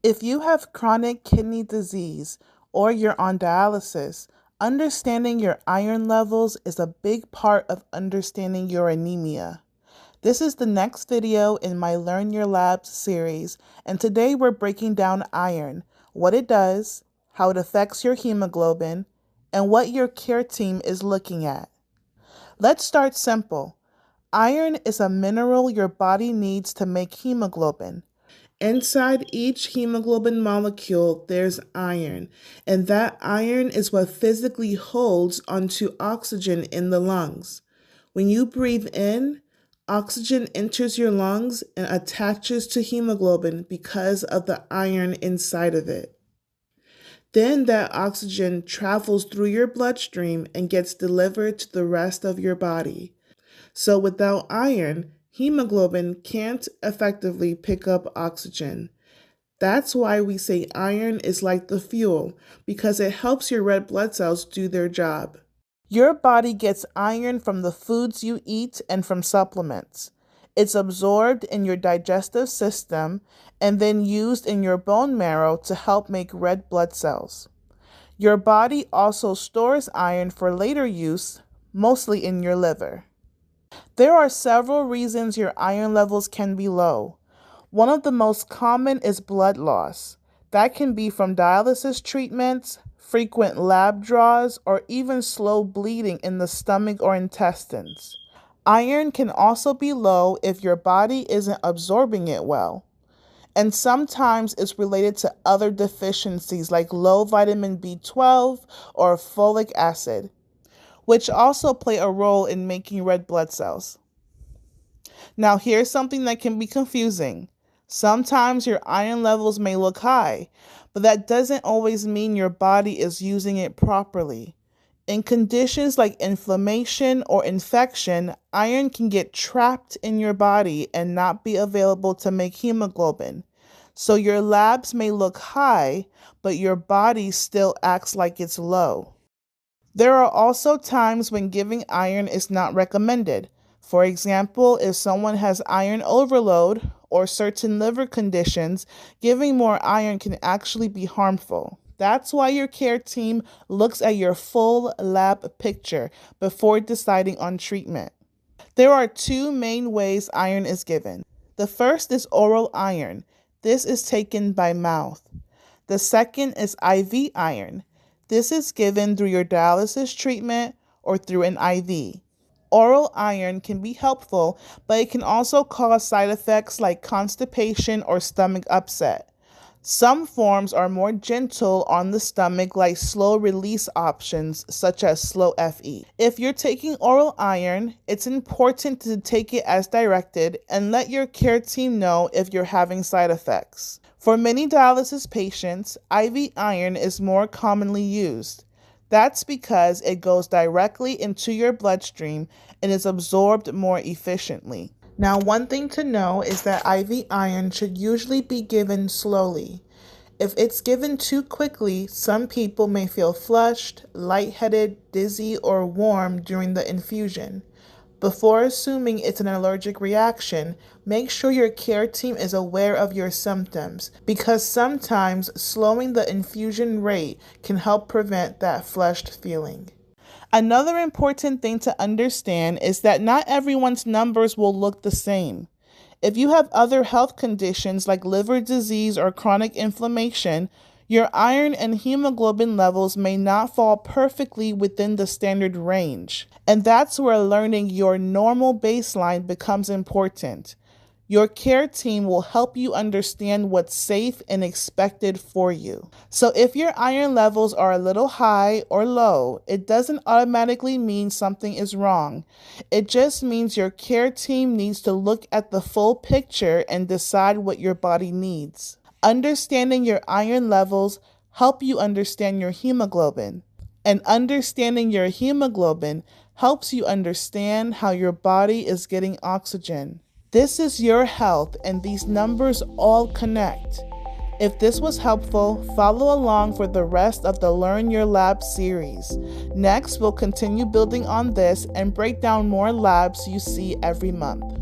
If you have chronic kidney disease or you're on dialysis, understanding your iron levels is a big part of understanding your anemia. This is the next video in my Learn Your Labs series, and today we're breaking down iron, what it does, how it affects your hemoglobin, and what your care team is looking at. Let's start simple. Iron is a mineral your body needs to make hemoglobin. Inside each hemoglobin molecule, there's iron, and that iron is what physically holds onto oxygen in the lungs. When you breathe in, oxygen enters your lungs and attaches to hemoglobin because of the iron inside of it. Then that oxygen travels through your bloodstream and gets delivered to the rest of your body. So without iron, hemoglobin can't effectively pick up oxygen. That's why we say iron is like the fuel, because it helps your red blood cells do their job. Your body gets iron from the foods you eat and from supplements. It's absorbed in your digestive system and then used in your bone marrow to help make red blood cells. Your body also stores iron for later use, mostly in your liver. There are several reasons your iron levels can be low. One of the most common is blood loss. That can be from dialysis treatments, frequent lab draws, or even slow bleeding in the stomach or intestines. Iron can also be low if your body isn't absorbing it well. And sometimes it's related to other deficiencies like low vitamin B12 or folic acid, which also play a role in making red blood cells. Now, here's something that can be confusing. Sometimes your iron levels may look high, but that doesn't always mean your body is using it properly. In conditions like inflammation or infection, iron can get trapped in your body and not be available to make hemoglobin. So your labs may look high, but your body still acts like it's low. There are also times when giving iron is not recommended. For example, if someone has iron overload or certain liver conditions, giving more iron can actually be harmful. That's why your care team looks at your full lab picture before deciding on treatment. There are two main ways iron is given. The first is oral iron. This is taken by mouth. The second is IV iron. This is given through your dialysis treatment or through an IV. Oral iron can be helpful, but it can also cause side effects like constipation or stomach upset. Some forms are more gentle on the stomach, like slow release options such as slow FE. If you're taking oral iron, it's important to take it as directed and let your care team know if you're having side effects. For many dialysis patients, IV iron is more commonly used. That's because it goes directly into your bloodstream and is absorbed more efficiently. Now, one thing to know is that IV iron should usually be given slowly. If it's given too quickly, some people may feel flushed, lightheaded, dizzy, or warm during the infusion. Before assuming it's an allergic reaction, make sure your care team is aware of your symptoms, because sometimes slowing the infusion rate can help prevent that flushed feeling. Another important thing to understand is that not everyone's numbers will look the same. If you have other health conditions like liver disease or chronic inflammation, your iron and hemoglobin levels may not fall perfectly within the standard range. And that's where learning your normal baseline becomes important. Your care team will help you understand what's safe and expected for you. So if your iron levels are a little high or low, it doesn't automatically mean something is wrong. It just means your care team needs to look at the full picture and decide what your body needs. Understanding your iron levels help you understand your hemoglobin. And understanding your hemoglobin helps you understand how your body is getting oxygen. This is your health, and these numbers all connect. If this was helpful, follow along for the rest of the Learn Your Lab series. Next, we'll continue building on this and break down more labs you see every month.